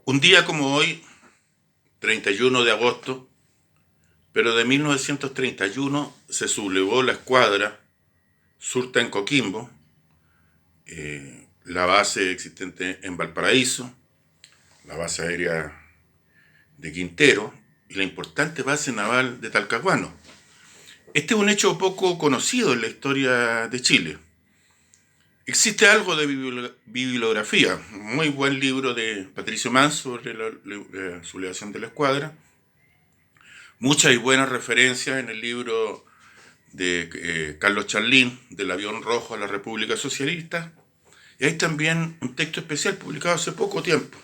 Un día como hoy, 31 de agosto, pero de 1931, se sublevó la escuadra Surta en Coquimbo, la base existente en Valparaíso, la base aérea de Quintero y la importante base naval de Talcahuano. Este es un hecho poco conocido en la historia de Chile. Existe algo de bibliografía, un muy buen libro de Patricio Manso sobre la sublevación de la escuadra, muchas y buenas referencias en el libro de Carlos Charlín, del avión rojo a la República Socialista, y hay también un texto especial publicado hace poco tiempo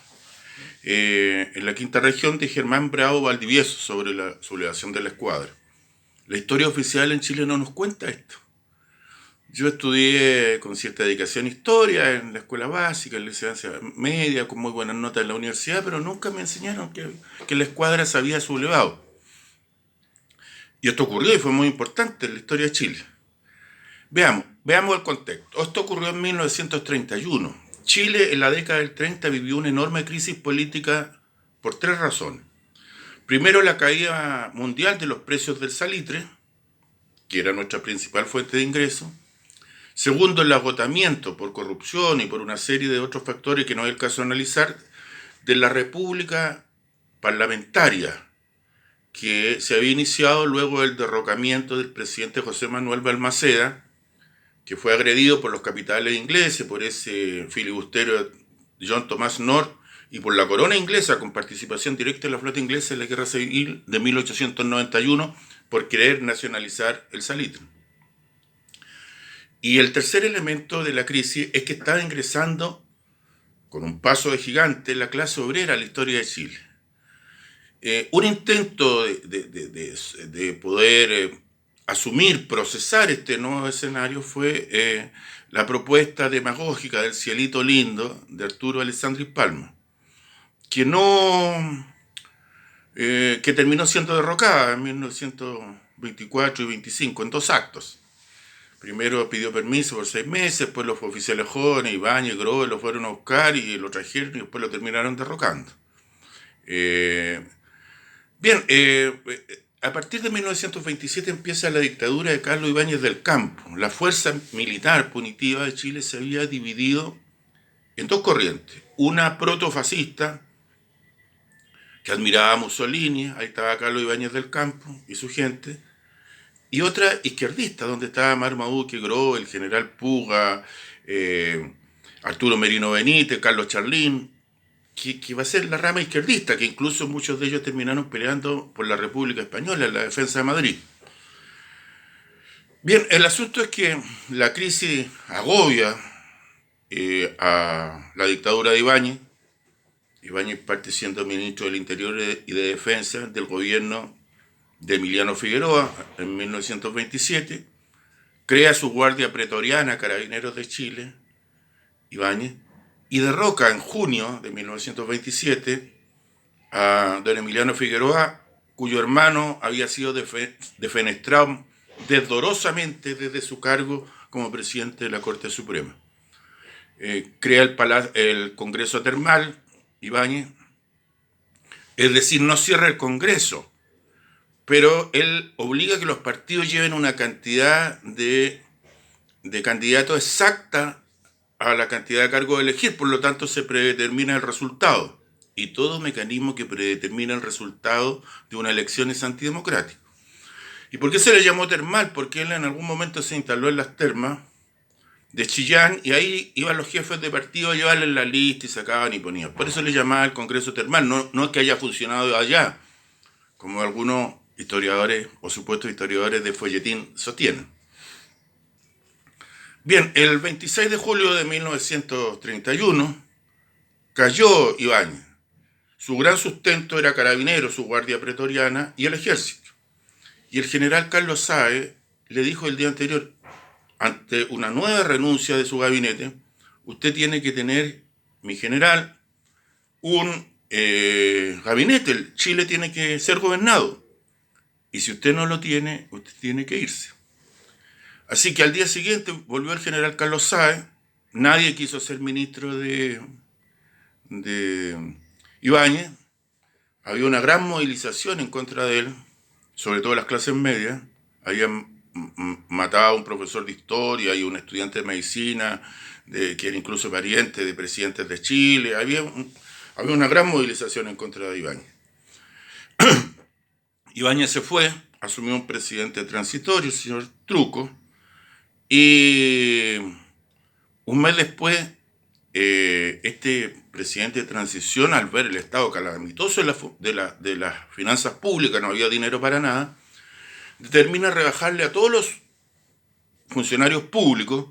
en la quinta región de Germán Bravo Valdivieso sobre la sublevación de la escuadra. La historia oficial en Chile no nos cuenta esto. Yo estudié con cierta dedicación historia en la escuela básica, en la enseñanza media, con muy buenas notas en la universidad, pero nunca me enseñaron que la escuadra se había sublevado. Y esto ocurrió y fue muy importante en la historia de Chile. Veamos el contexto. Esto ocurrió en 1931. Chile en la década del 30 vivió una enorme crisis política por tres razones. Primero, la caída mundial de los precios del salitre, que era nuestra principal fuente de ingreso. Segundo, el agotamiento por corrupción y por una serie de otros factores que no es el caso de analizar, de la república parlamentaria que se había iniciado luego del derrocamiento del presidente José Manuel Balmaceda, que fue agredido por los capitales ingleses, por ese filibustero John Thomas North y por la corona inglesa con participación directa en la flota inglesa en la guerra civil de 1891 por querer nacionalizar el salitre. Y el tercer elemento de la crisis es que estaba ingresando con un paso de gigante la clase obrera a la historia de Chile. Un intento de poder asumir, procesar este nuevo escenario fue la propuesta demagógica del cielito lindo de Arturo Alessandri Palma, que que terminó siendo derrocada en 1924 y 25 en dos actos. Primero pidió permiso por 6 meses, después los oficiales jóvenes, Ibáñez, Groves, lo fueron a buscar y lo trajeron y después lo terminaron derrocando. A partir de 1927 empieza la dictadura de Carlos Ibáñez del Campo. La fuerza militar punitiva de Chile se había dividido en dos corrientes. Una protofascista, que admiraba a Mussolini, ahí estaba Carlos Ibáñez del Campo y su gente, y otra izquierdista, donde estaba Marmaduke, Groves, el general Puga, Arturo Merino Benítez, Carlos Charlín, que va a ser la rama izquierdista, que incluso muchos de ellos terminaron peleando por la República Española en la defensa de Madrid. Bien, el asunto es que la crisis agobia a la dictadura de Ibáñez. Ibáñez parte siendo ministro del Interior y de Defensa del gobierno de Emiliano Figueroa en 1927, crea su guardia pretoriana, Carabineros de Chile, Ibáñez, y derroca en junio de 1927 a don Emiliano Figueroa, cuyo hermano había sido defenestrado desdorosamente desde su cargo como presidente de la Corte Suprema. Crea el Congreso Termal, Ibáñez, es decir, no cierra el Congreso, pero él obliga a que los partidos lleven una cantidad de candidatos exacta a la cantidad de cargos a elegir, por lo tanto se predetermina el resultado. Y todo mecanismo que predetermina el resultado de una elección es antidemocrático. ¿Y por qué se le llamó termal? Porque él en algún momento se instaló en las termas de Chillán y ahí iban los jefes de partido a llevarle la lista y sacaban y ponían. Por eso le llamaba el Congreso Termal, no es que haya funcionado allá, como algunos historiadores o supuestos historiadores de folletín sostienen. Bien, el 26 de julio de 1931 cayó Ibáñez. Su gran sustento era Carabineros, su guardia pretoriana y el ejército. Y el general Carlos Sáez le dijo el día anterior, ante una nueva renuncia de su gabinete, usted tiene que tener, mi general, un gabinete. Chile tiene que ser gobernado. Y si usted no lo tiene, usted tiene que irse. Así que al día siguiente volvió el general Carlos Sáez. Nadie quiso ser ministro de Ibáñez, había una gran movilización en contra de él, sobre todo las clases medias. Habían matado a un profesor de historia y un estudiante de medicina, que era incluso pariente de presidentes de Chile. Había una gran movilización en contra de Ibáñez. Ibáñez se fue, asumió un presidente transitorio, el señor Truco, y un mes después, este presidente de transición, al ver el estado calamitoso de las finanzas públicas, no había dinero para nada, determina rebajarle a todos los funcionarios públicos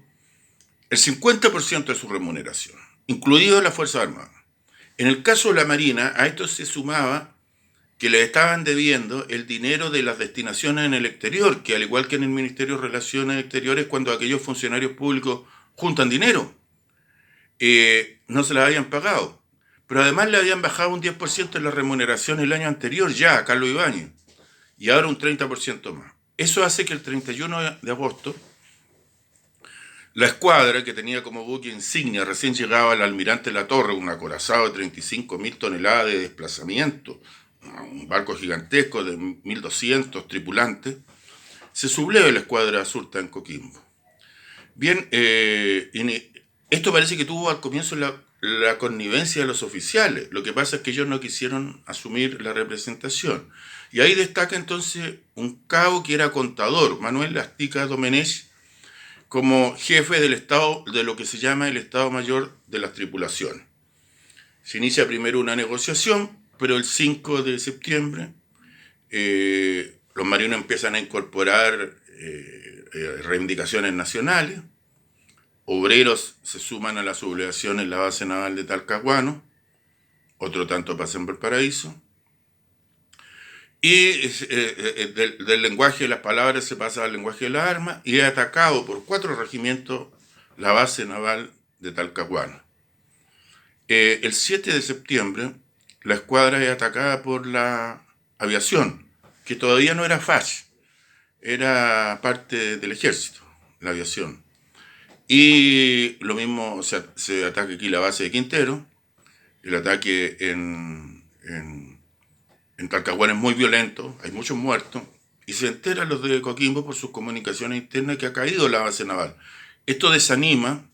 el 50% de su remuneración, incluido las Fuerzas Armadas. En el caso de la Marina, a esto se sumaba que le estaban debiendo el dinero de las destinaciones en el exterior, que al igual que en el Ministerio de Relaciones Exteriores, cuando aquellos funcionarios públicos juntan dinero, no se las habían pagado. Pero además le habían bajado un 10% en la remuneración el año anterior ya a Carlos Ibáñez, y ahora un 30% más. Eso hace que el 31 de agosto, la escuadra, que tenía como buque insignia, recién llegaba al almirante La Torre, un acorazado de 35.000 toneladas de desplazamiento, un barco gigantesco de 1.200 tripulantes, se subleve la escuadra Surta en Coquimbo. Bien, esto parece que tuvo al comienzo la connivencia de los oficiales. Lo que pasa es que ellos no quisieron asumir la representación. Y ahí destaca entonces un cabo que era contador, Manuel Lastica Domenech, como jefe del estado, de lo que se llama el Estado Mayor de las Tripulaciones. Se inicia primero una negociación, pero el 5 de septiembre los marinos empiezan a incorporar reivindicaciones nacionales, obreros se suman a la sublevación en la base naval de Talcahuano, otro tanto pasa en Valparaíso, y del lenguaje de las palabras se pasa al lenguaje de las armas, y es atacado por 4 regimientos la base naval de Talcahuano. El 7 de septiembre la escuadra es atacada por la aviación, que todavía no era FACH, era parte del ejército, la aviación. Y lo mismo se ataca aquí la base de Quintero. El ataque en Talcahuano es muy violento, hay muchos muertos, y se enteran los de Coquimbo por sus comunicaciones internas que ha caído la base naval. Esto desanima,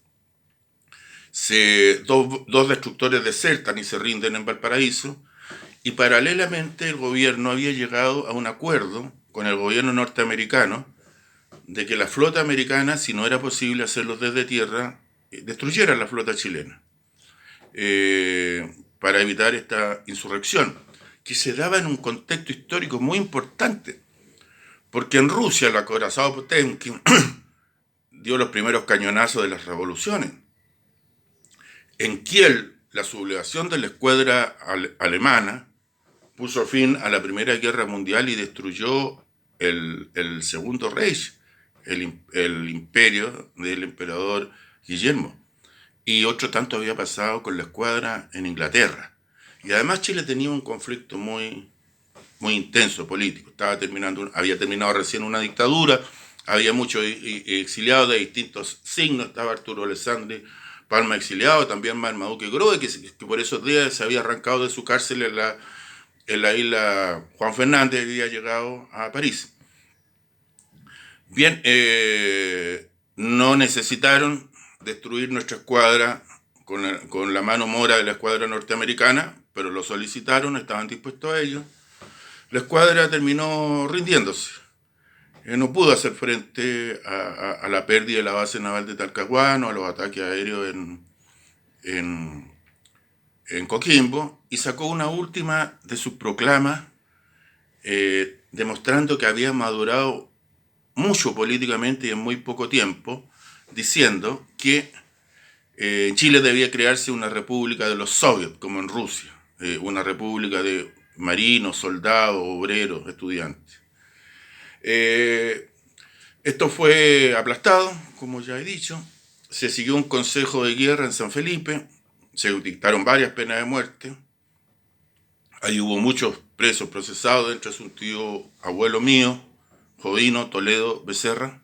dos destructores desertan y se rinden en Valparaíso, y paralelamente el gobierno había llegado a un acuerdo con el gobierno norteamericano de que la flota americana, si no era posible hacerlo desde tierra, destruyera la flota chilena para evitar esta insurrección, que se daba en un contexto histórico muy importante, porque en Rusia el acorazado Potemkin dio los primeros cañonazos de las revoluciones. En Kiel, la sublevación de la escuadra alemana puso fin a la Primera Guerra Mundial y destruyó el Segundo Reich, el imperio del emperador Guillermo. Y otro tanto había pasado con la escuadra en Inglaterra. Y además Chile tenía un conflicto muy intenso político. Había terminado recién una dictadura, había muchos exiliados de distintos signos. Estaba Arturo Alessandri Palma exiliado, también Marmaduke Grohe, que por esos días se había arrancado de su cárcel en la isla Juan Fernández, había llegado a París. Bien, no necesitaron destruir nuestra escuadra con la mano mora de la escuadra norteamericana, pero lo solicitaron, estaban dispuestos a ello. La escuadra terminó rindiéndose. No pudo hacer frente a la pérdida de la base naval de Talcahuano, a los ataques aéreos en Coquimbo, y sacó una última de sus proclamas demostrando que había madurado mucho políticamente y en muy poco tiempo, diciendo que en Chile debía crearse una república de los soviets, como en Rusia, una república de marinos, soldados, obreros, estudiantes. Esto fue aplastado, como ya he dicho. Se siguió un consejo de guerra en San Felipe, se dictaron varias penas de muerte. Ahí hubo muchos presos procesados, entre su tío abuelo mío, Jovino Toledo Becerra.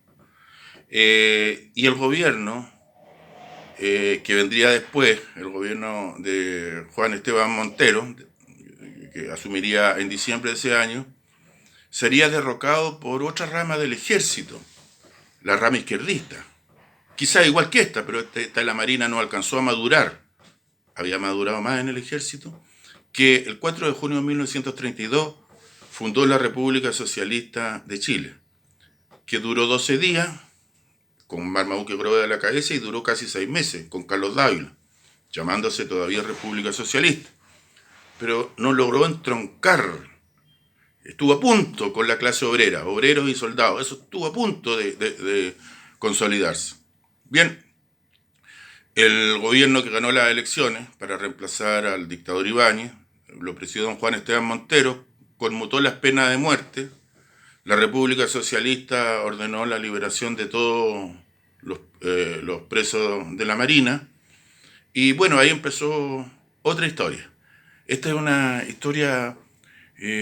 Y el gobierno que vendría después, el gobierno de Juan Esteban Montero, que asumiría en diciembre de ese año, sería derrocado por otra rama del ejército, la rama izquierdista. Quizá igual que esta, pero esta de la Marina no alcanzó a madurar. Había madurado más en el ejército, que el 4 de junio de 1932 fundó la República Socialista de Chile, que duró 12 días, con Marmaduke Grove a la cabeza, y duró casi 6 meses, con Carlos Dávila, llamándose todavía República Socialista. Pero no logró entroncar. Estuvo a punto con la clase obrera, obreros y soldados. Eso estuvo a punto de consolidarse. Bien, el gobierno que ganó las elecciones para reemplazar al dictador Ibáñez, lo presidió don Juan Esteban Montero, conmutó las penas de muerte. La República Socialista ordenó la liberación de todos los presos de la Marina. Y bueno, ahí empezó otra historia. Esta es una historia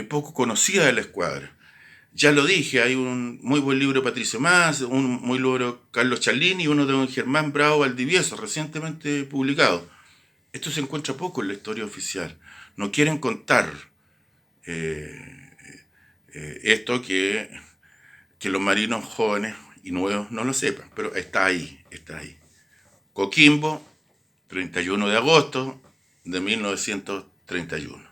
poco conocida de la escuadra. Ya lo dije, hay un muy buen libro de Patricio Mas, un muy libro de Carlos Cialini y uno de don Germán Bravo Valdivieso, recientemente publicado. Esto se encuentra poco en la historia oficial. No quieren contar esto que los marinos jóvenes y nuevos no lo sepan, pero está ahí, está ahí. Coquimbo, 31 de agosto de 1931.